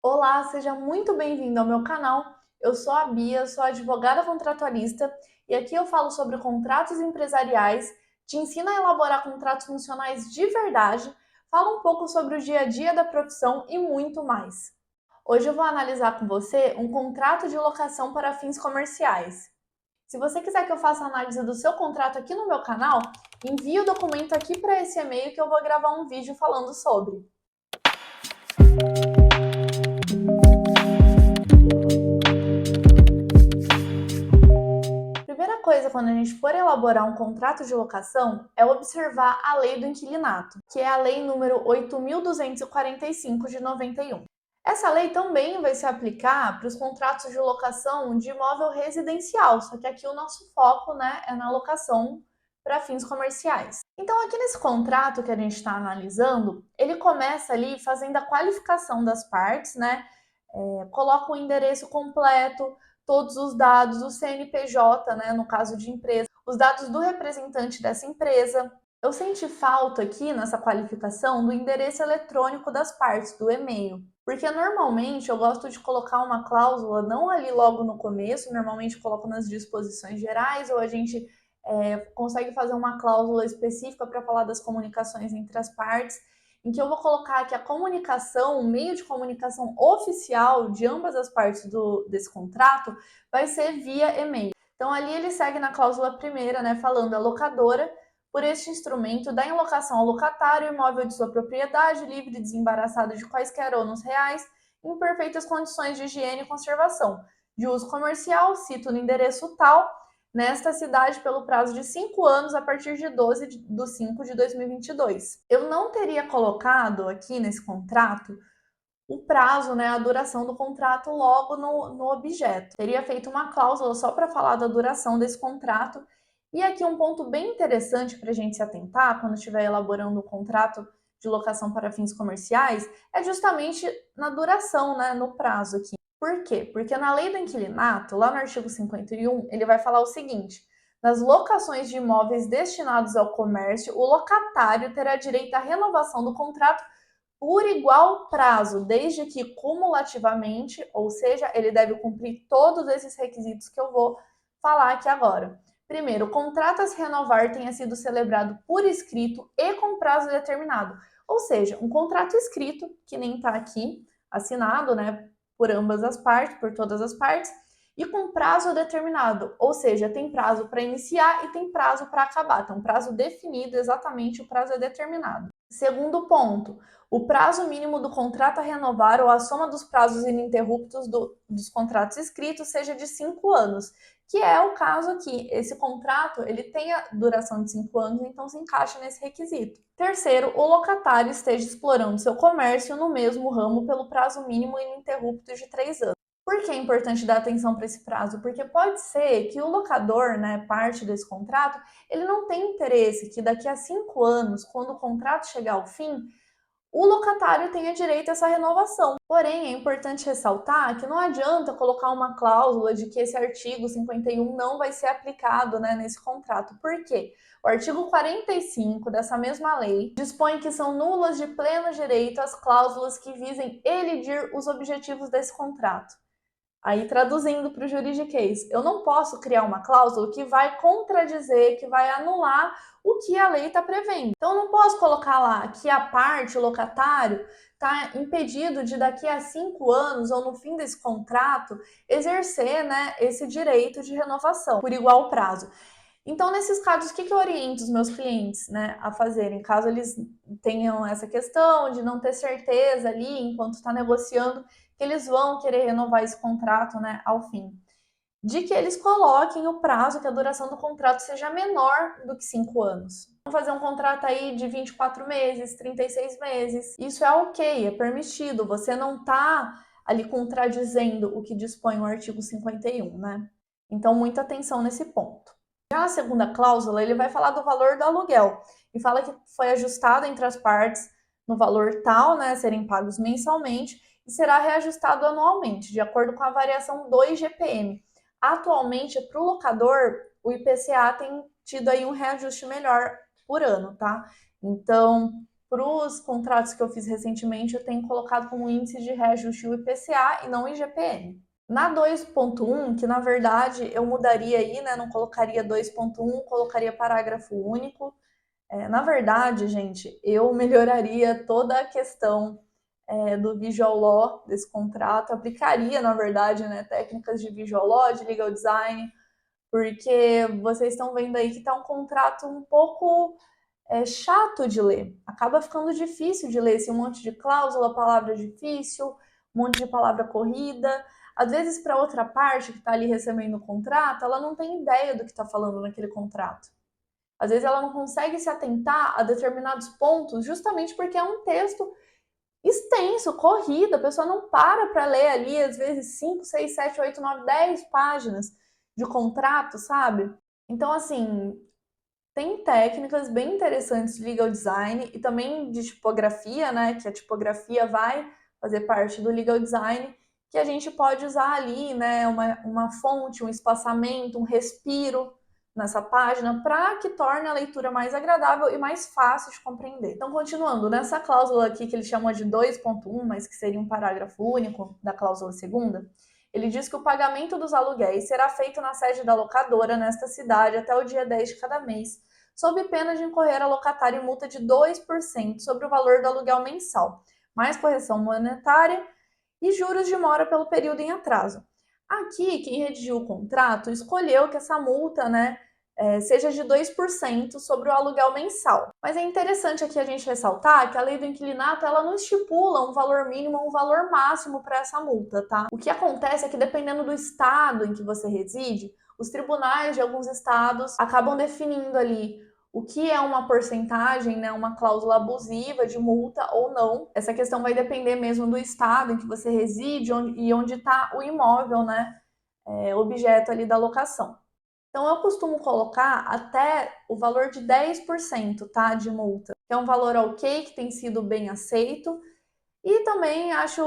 Olá, seja muito bem-vindo ao meu canal. Eu sou a Bia, sou advogada contratualista e aqui eu falo sobre contratos empresariais, te ensino a elaborar contratos funcionais de verdade, falo um pouco sobre o dia a dia da profissão e muito mais. Hoje eu vou analisar com você um contrato de locação para fins comerciais. Se você quiser que eu faça a análise do seu contrato aqui no meu canal, envie o documento aqui para esse e-mail que eu vou gravar um vídeo falando sobre. Primeira coisa, quando a gente for elaborar um contrato de locação, é observar a lei do inquilinato, que é a lei número 8.245 de 91. Essa lei também vai se aplicar para os contratos de locação de imóvel residencial, só que aqui o nosso foco, é na locação para fins comerciais. Então, aqui nesse contrato que a gente está analisando, ele começa ali fazendo a qualificação das partes, coloca o endereço completo, todos os dados, o CNPJ, no caso de empresa, os dados do representante dessa empresa. Eu senti falta aqui nessa qualificação do endereço eletrônico das partes, do e-mail. Porque normalmente eu gosto de colocar uma cláusula não ali logo no começo, normalmente coloco nas disposições gerais, ou a gente consegue fazer uma cláusula específica para falar das comunicações entre as partes, em que eu vou colocar que a comunicação, o meio de comunicação oficial de ambas as partes desse contrato vai ser via e-mail. Então ali ele segue na cláusula primeira, falando a locadora, por este instrumento, dá em locação ao locatário imóvel de sua propriedade, livre e desembaraçado de quaisquer ônus reais, em perfeitas condições de higiene e conservação, de uso comercial, cito no endereço tal, nesta cidade pelo prazo de 5 anos a partir de 12 de 5 de 2022. Eu não teria colocado aqui nesse contrato o prazo, a duração do contrato logo no objeto. Teria feito uma cláusula só para falar da duração desse contrato. E aqui um ponto bem interessante para a gente se atentar quando estiver elaborando o contrato de locação para fins comerciais é justamente na duração, no prazo aqui. Por quê? Porque na lei do inquilinato, lá no artigo 51, ele vai falar o seguinte: nas locações de imóveis destinados ao comércio, o locatário terá direito à renovação do contrato por igual prazo, desde que cumulativamente, ou seja, ele deve cumprir todos esses requisitos que eu vou falar aqui agora. Primeiro, o contrato a se renovar tenha sido celebrado por escrito e com prazo determinado. Ou seja, um contrato escrito, que nem está aqui, assinado, por ambas as partes, por todas as partes, e com prazo determinado, ou seja, tem prazo para iniciar e tem prazo para acabar, tem um prazo definido, exatamente o prazo é determinado. Segundo ponto, o prazo mínimo do contrato a renovar ou a soma dos prazos ininterruptos dos contratos escritos seja de 5 anos, que é o caso aqui. Esse contrato ele tem a duração de 5 anos, então se encaixa nesse requisito. Terceiro, o locatário esteja explorando seu comércio no mesmo ramo pelo prazo mínimo ininterrupto de 3 anos. Por que é importante dar atenção para esse prazo? Porque pode ser que o locador, parte desse contrato, ele não tem interesse que daqui a 5 anos, quando o contrato chegar ao fim, o locatário tenha direito a essa renovação. Porém, é importante ressaltar que não adianta colocar uma cláusula de que esse artigo 51 não vai ser aplicado, nesse contrato. Por quê? O artigo 45 dessa mesma lei dispõe que são nulas de pleno direito as cláusulas que visem elidir os objetivos desse contrato. Aí, traduzindo para o juridiquês, eu não posso criar uma cláusula que vai contradizer, que vai anular o que a lei está prevendo. Então, eu não posso colocar lá que a parte, o locatário, está impedido de daqui a 5 anos ou no fim desse contrato exercer, esse direito de renovação por igual prazo. Então, nesses casos, o que eu oriento os meus clientes, a fazerem? Caso eles tenham essa questão de não ter certeza ali, enquanto está negociando, que eles vão querer renovar esse contrato, ao fim. De que eles coloquem o prazo, que a duração do contrato seja menor do que 5 anos. Vamos fazer um contrato aí de 24 meses, 36 meses. Isso é ok, é permitido. Você não está ali contradizendo o que dispõe o artigo 51, Então, muita atenção nesse ponto. Já a segunda cláusula, ele vai falar do valor do aluguel e fala que foi ajustado entre as partes no valor tal, serem pagos mensalmente e será reajustado anualmente, de acordo com a variação do IGPM. Atualmente, para o locador, o IPCA tem tido aí um reajuste melhor por ano, tá? Então, para os contratos que eu fiz recentemente, eu tenho colocado como índice de reajuste o IPCA e não o IGPM. Na 2.1, que na verdade eu mudaria aí, né? Não colocaria 2.1, colocaria parágrafo único. Na verdade, gente, eu melhoraria toda a questão do Visual Law desse contrato, aplicaria, na verdade, né, técnicas de Visual Law, de Legal Design, porque vocês estão vendo aí que está um contrato um pouco chato de ler. Acaba ficando difícil de ler, esse monte de cláusula, palavra difícil, um monte de palavra corrida. Às vezes, para outra parte que está ali recebendo o contrato, ela não tem ideia do que está falando naquele contrato. Às vezes ela não consegue se atentar a determinados pontos, justamente porque é um texto extenso, corrido, a pessoa não para ler ali, às vezes 5, 6, 7, 8, 9, 10 páginas de contrato, sabe? Então, assim, tem técnicas bem interessantes de legal design e também de tipografia, né? Que a tipografia vai fazer parte do legal design, que a gente pode usar ali, né? Uma fonte, um espaçamento, um respiro nessa página para que torne a leitura mais agradável e mais fácil de compreender. Então, continuando, nessa cláusula aqui que ele chamou de 2.1, mas que seria um parágrafo único da cláusula segunda, ele diz que o pagamento dos aluguéis será feito na sede da locadora nesta cidade até o dia 10 de cada mês, sob pena de incorrer a locatário em multa de 2% sobre o valor do aluguel mensal, mais correção monetária e juros de mora pelo período em atraso. Aqui, quem redigiu o contrato escolheu que essa multa, né, seja de 2% sobre o aluguel mensal. Mas é interessante aqui a gente ressaltar que a lei do inquilinato ela não estipula um valor mínimo ou um valor máximo para essa multa, tá? O que acontece é que dependendo do estado em que você reside, os tribunais de alguns estados acabam definindo ali o que é uma porcentagem, né, uma cláusula abusiva de multa ou não. Essa questão vai depender mesmo do estado em que você reside e onde está o imóvel, né, objeto ali da locação. Então, eu costumo colocar até o valor de 10%, tá, de multa, que é um valor ok, que tem sido bem aceito. E também acho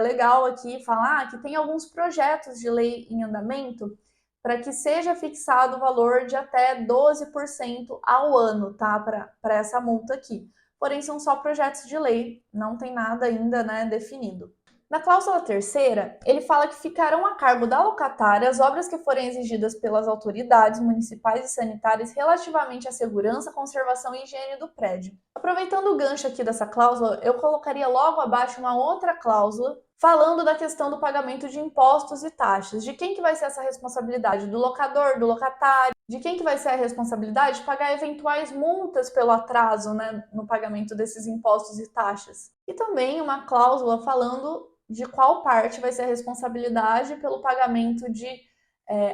legal aqui falar que tem alguns projetos de lei em andamento para que seja fixado o valor de até 12% ao ano, tá, para essa multa aqui. Porém, são só projetos de lei, não tem nada ainda, né, definido. Na cláusula terceira, ele fala que ficarão a cargo da locatária as obras que forem exigidas pelas autoridades municipais e sanitárias relativamente à segurança, conservação e higiene do prédio. Aproveitando o gancho aqui dessa cláusula, eu colocaria logo abaixo uma outra cláusula falando da questão do pagamento de impostos e taxas. De quem que vai ser essa responsabilidade? Do locador, do locatário? De quem que vai ser a responsabilidade de pagar eventuais multas pelo atraso, né, no pagamento desses impostos e taxas? E também uma cláusula falando de qual parte vai ser a responsabilidade pelo pagamento de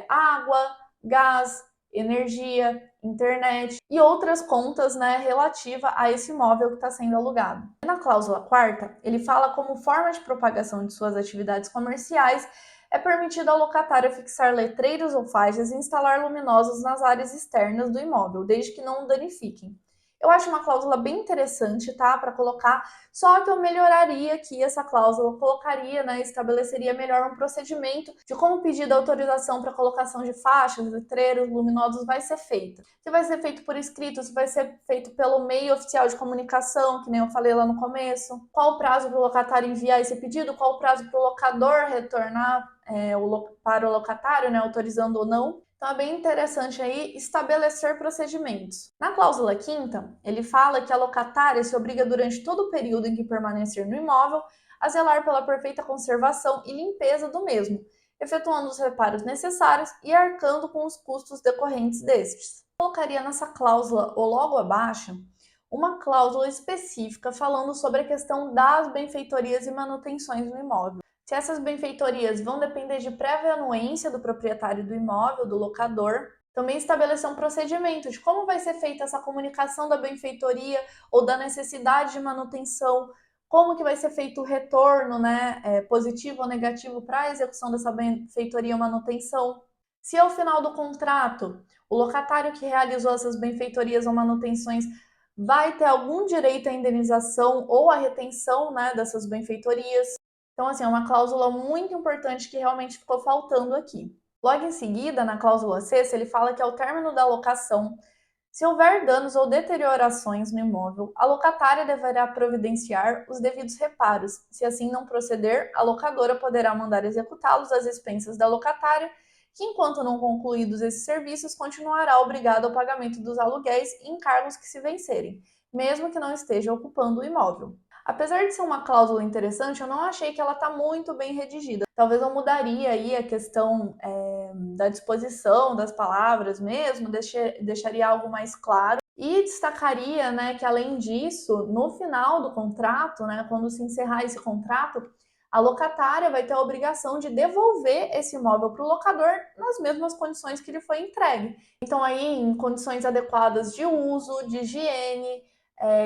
água, gás, energia, internet e outras contas, né, relativa a esse imóvel que está sendo alugado. Na cláusula quarta, ele fala como forma de propagação de suas atividades comerciais é permitido ao locatário fixar letreiros ou faixas e instalar luminosos nas áreas externas do imóvel, desde que não o danifiquem. Eu acho uma cláusula bem interessante, tá, para colocar, só que eu melhoraria aqui essa cláusula, colocaria, né, estabeleceria melhor um procedimento de como pedir a autorização para colocação de faixas, letreiros luminosos vai ser feito. Se vai ser feito por escrito, se vai ser feito pelo meio oficial de comunicação, que nem eu falei lá no começo, qual o prazo para o locatário enviar esse pedido, qual o prazo para o locador retornar para o locatário, né, autorizando ou não. Então é bem interessante aí estabelecer procedimentos. Na cláusula quinta, ele fala que a locatária se obriga durante todo o período em que permanecer no imóvel a zelar pela perfeita conservação e limpeza do mesmo, efetuando os reparos necessários e arcando com os custos decorrentes destes. Colocaria nessa cláusula ou logo abaixo uma cláusula específica falando sobre a questão das benfeitorias e manutenções no imóvel. Se essas benfeitorias vão depender de prévia anuência do proprietário do imóvel, do locador, também estabelecer um procedimento de como vai ser feita essa comunicação da benfeitoria ou da necessidade de manutenção, como que vai ser feito o retorno, né, positivo ou negativo para a execução dessa benfeitoria ou manutenção. Se ao final do contrato, o locatário que realizou essas benfeitorias ou manutenções vai ter algum direito à indenização ou à retenção, né, dessas benfeitorias. Então, assim, é uma cláusula muito importante que realmente ficou faltando aqui. Logo em seguida, na cláusula sexta, ele fala que ao término da locação Se houver danos ou deteriorações no imóvel, a locatária deverá providenciar os devidos reparos. Se assim não proceder, a locadora poderá mandar executá-los às expensas da locatária, que, enquanto não concluídos esses serviços, continuará obrigada ao pagamento dos aluguéis e encargos que se vencerem, mesmo que não esteja ocupando o imóvel. Apesar de ser uma cláusula interessante, eu não achei que ela está muito bem redigida. Talvez eu mudaria aí a questão da disposição das palavras mesmo, deixaria algo mais claro e destacaria, né, que além disso, no final do contrato, né, quando se encerrar esse contrato, a locatária vai ter a obrigação de devolver esse imóvel para o locador nas mesmas condições que ele foi entregue. Então aí, em condições adequadas de uso, de higiene,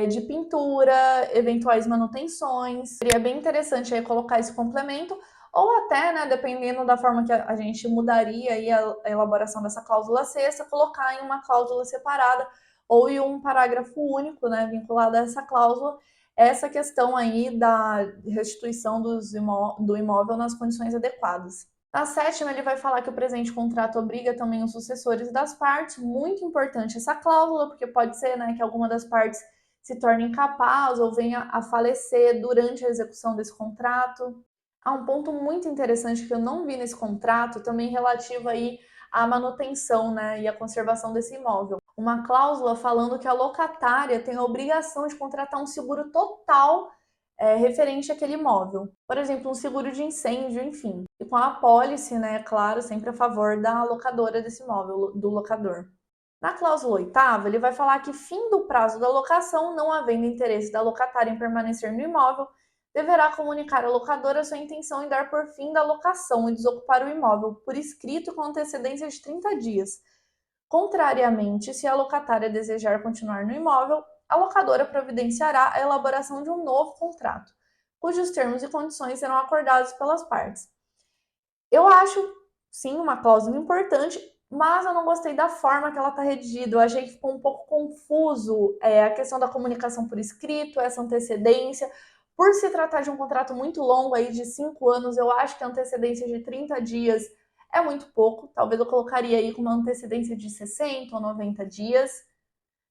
de pintura, eventuais manutenções. Seria bem interessante aí colocar esse complemento, ou até, né, dependendo da forma que a gente mudaria aí a elaboração dessa cláusula sexta, colocar em uma cláusula separada ou em um parágrafo único, né, vinculado a essa cláusula, essa questão aí da restituição do imóvel nas condições adequadas. Na sétima, ele vai falar que o presente contrato obriga também os sucessores das partes. Muito importante essa cláusula, porque pode ser, né, que alguma das partes se torne incapaz ou venha a falecer durante a execução desse contrato. Há um ponto muito interessante que eu não vi nesse contrato, também relativo aí à manutenção, né, e à conservação desse imóvel. Uma cláusula falando que a locatária tem a obrigação de contratar um seguro total referente àquele imóvel. Por exemplo, um seguro de incêndio, enfim. E com a apólice, né, claro, sempre a favor da locadora desse imóvel, do locador. Na cláusula oitava, ele vai falar que, fim do prazo da locação, não havendo interesse da locatária em permanecer no imóvel, deverá comunicar à locadora sua intenção em dar por fim da locação e desocupar o imóvel por escrito com antecedência de 30 dias. Contrariamente, se a locatária desejar continuar no imóvel, a locadora providenciará a elaboração de um novo contrato, cujos termos e condições serão acordados pelas partes. Eu acho, sim, uma cláusula importante, mas eu não gostei da forma que ela está redigida. Eu achei que ficou um pouco confuso a questão da comunicação por escrito, essa antecedência. Por se tratar de um contrato muito longo, aí de 5 anos, eu acho que a antecedência de 30 dias é muito pouco. Talvez eu colocaria aí com uma antecedência de 60 ou 90 dias.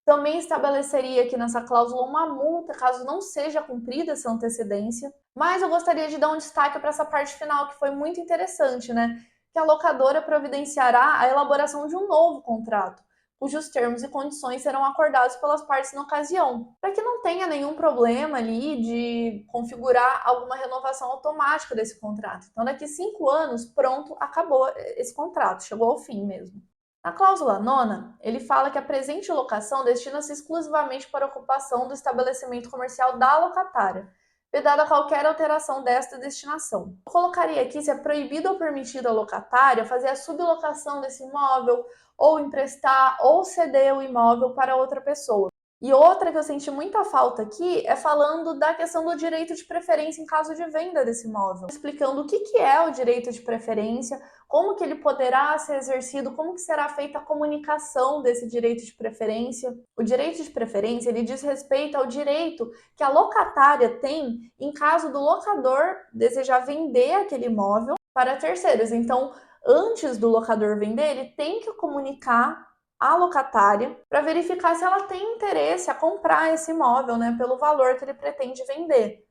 Também estabeleceria aqui nessa cláusula uma multa caso não seja cumprida essa antecedência. Mas eu gostaria de dar um destaque para essa parte final, que foi muito interessante, né? Que a locadora providenciará a elaboração de um novo contrato, cujos termos e condições serão acordados pelas partes na ocasião, para que não tenha nenhum problema ali de configurar alguma renovação automática desse contrato. Então, daqui 5 anos, pronto, acabou esse contrato, chegou ao fim mesmo. Na cláusula nona, ele fala que a presente locação destina-se exclusivamente para a ocupação do estabelecimento comercial da locatária, vedada qualquer alteração desta destinação. Eu colocaria aqui se é proibido ou permitido à locatária fazer a sublocação desse imóvel, ou emprestar ou ceder o imóvel para outra pessoa. E outra que eu senti muita falta aqui é falando da questão do direito de preferência em caso de venda desse imóvel, explicando o que é o direito de preferência, como que ele poderá ser exercido, como que será feita a comunicação desse direito de preferência. O direito de preferência, ele diz respeito ao direito que a locatária tem em caso do locador desejar vender aquele imóvel para terceiros. Então, antes do locador vender, ele tem que comunicar à locatária para verificar se ela tem interesse a comprar esse imóvel, né, pelo valor que ele pretende vender.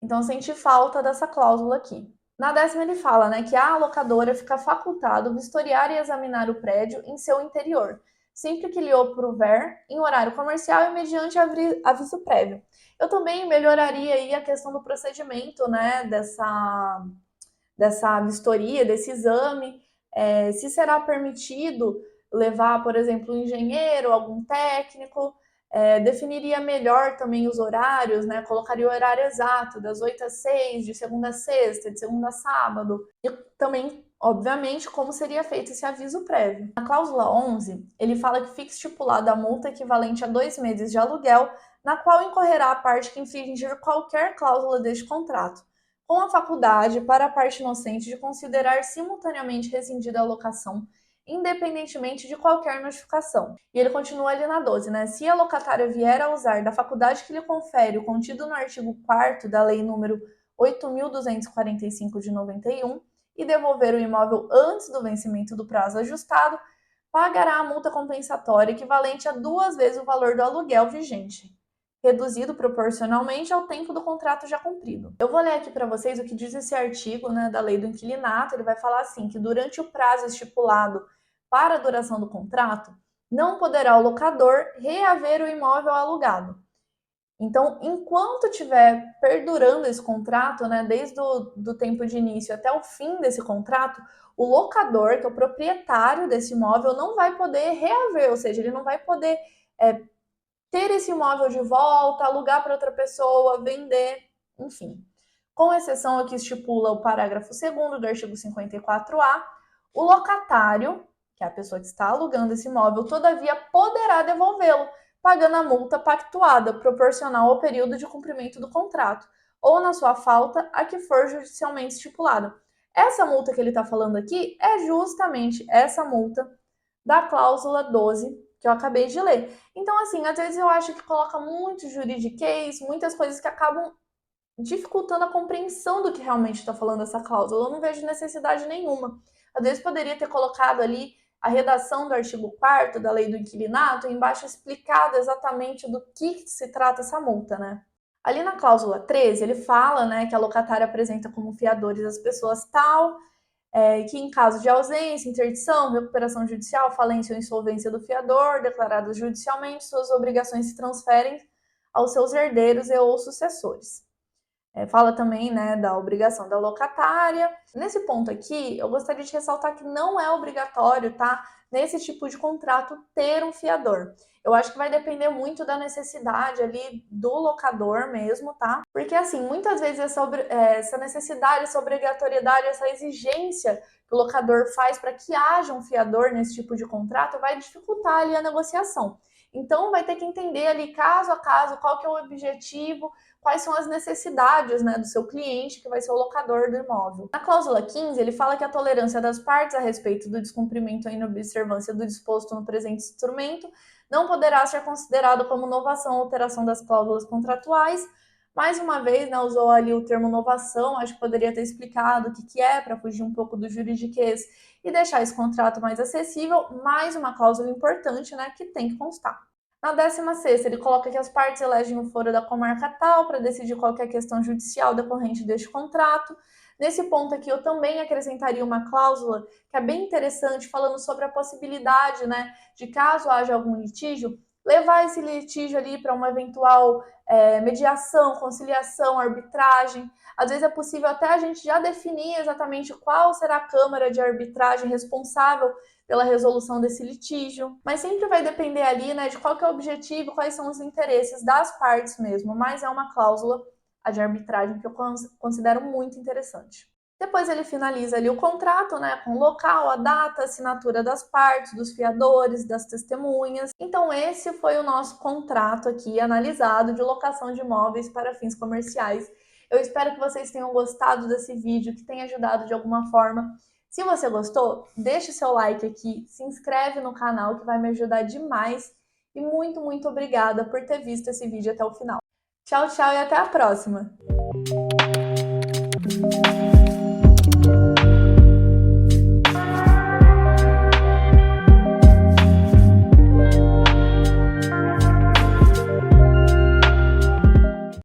Então, eu senti falta dessa cláusula aqui. Na décima, ele fala, né, que a locadora fica facultado vistoriar e examinar o prédio em seu interior, sempre que lhe aprouver, em horário comercial e mediante aviso prévio. Eu também melhoraria aí a questão do procedimento, né, dessa vistoria, desse exame, se será permitido levar, por exemplo, um engenheiro, algum técnico, definiria melhor também os horários, né? Colocaria o horário exato, das 8 às 6, de segunda a sexta, de segunda a sábado, e também, obviamente, como seria feito esse aviso prévio. Na cláusula 11, ele fala que fica estipulada a multa equivalente a 2 meses de aluguel, na qual incorrerá a parte que infringir qualquer cláusula deste contrato, com a faculdade para a parte inocente de considerar simultaneamente rescindida a locação, independentemente de qualquer notificação. E ele continua ali na 12, né? Se a locatária vier a usar da faculdade que lhe confere o contido no artigo 4º da Lei número 8.245 de 91 e devolver o imóvel antes do vencimento do prazo ajustado, pagará a multa compensatória equivalente a 2 vezes o valor do aluguel vigente, reduzido proporcionalmente ao tempo do contrato já cumprido. Eu vou ler aqui para vocês o que diz esse artigo, né, da Lei do Inquilinato. Ele vai falar assim, que durante o prazo estipulado para a duração do contrato, não poderá o locador reaver o imóvel alugado. Então, enquanto estiver perdurando esse contrato, né, desde o tempo de início até o fim desse contrato, o locador, que é o proprietário desse imóvel, não vai poder reaver, ou seja, ele não vai poder ter esse imóvel de volta, alugar para outra pessoa, vender, enfim. Com exceção ao que estipula o parágrafo 2º do artigo 54A, o locatário, que é a pessoa que está alugando esse imóvel, todavia poderá devolvê-lo, pagando a multa pactuada, proporcional ao período de cumprimento do contrato, ou, na sua falta, a que for judicialmente estipulada. Essa multa que ele está falando aqui é justamente essa multa da cláusula 12 que eu acabei de ler. Então, assim, às vezes eu acho que coloca muito juridiquês, muitas coisas que acabam dificultando a compreensão do que realmente está falando essa cláusula. Eu não vejo necessidade nenhuma. Às vezes poderia ter colocado ali a redação do artigo 4º da Lei do Inquilinato, embaixo explicado exatamente do que se trata essa multa, né? Ali na cláusula 13, ele fala, né, que a locatária apresenta como fiadores as pessoas tal, que em caso de ausência, interdição, recuperação judicial, falência ou insolvência do fiador, declaradas judicialmente, suas obrigações se transferem aos seus herdeiros e ou sucessores. Fala também, né, da obrigação da locatária. Nesse ponto aqui, eu gostaria de ressaltar que não é obrigatório, tá, nesse tipo de contrato, ter um fiador. Eu acho que vai depender muito da necessidade ali do locador mesmo, tá? Porque, assim, muitas vezes essa necessidade, essa obrigatoriedade, essa exigência que o locador faz para que haja um fiador nesse tipo de contrato vai dificultar ali a negociação. Então, vai ter que entender ali, caso a caso, qual que é o objetivo, quais são as necessidades, né, do seu cliente, que vai ser o locador do imóvel. Na cláusula 15, ele fala que a tolerância das partes a respeito do descumprimento ou inobservância do disposto no presente instrumento não poderá ser considerado como novação ou alteração das cláusulas contratuais. Mais uma vez, né, usou ali o termo novação, acho que poderia ter explicado o que é, para fugir um pouco do juridiquês e deixar esse contrato mais acessível. Mais uma cláusula importante, né, que tem que constar. Na 16ª, ele coloca que as partes elegem o foro da comarca tal para decidir qualquer questão judicial decorrente deste contrato. Nesse ponto aqui, eu também acrescentaria uma cláusula que é bem interessante, falando sobre a possibilidade, né, de caso haja algum litígio, levar esse litígio ali para uma eventual mediação, conciliação, arbitragem. Às vezes é possível até a gente já definir exatamente qual será a câmara de arbitragem responsável pela resolução desse litígio, mas sempre vai depender ali, né, de qual que é o objetivo, quais são os interesses das partes mesmo, mas é uma cláusula, a de arbitragem, que eu considero muito interessante. Depois ele finaliza ali o contrato, né, com o local, a data, a assinatura das partes, dos fiadores, das testemunhas. Então esse foi o nosso contrato aqui analisado de locação de imóveis para fins comerciais. Eu espero que vocês tenham gostado desse vídeo, que tenha ajudado de alguma forma. Se você gostou, deixe seu like aqui, se inscreve no canal que vai me ajudar demais. E muito, muito obrigada por ter visto esse vídeo até o final. Tchau, tchau e até a próxima!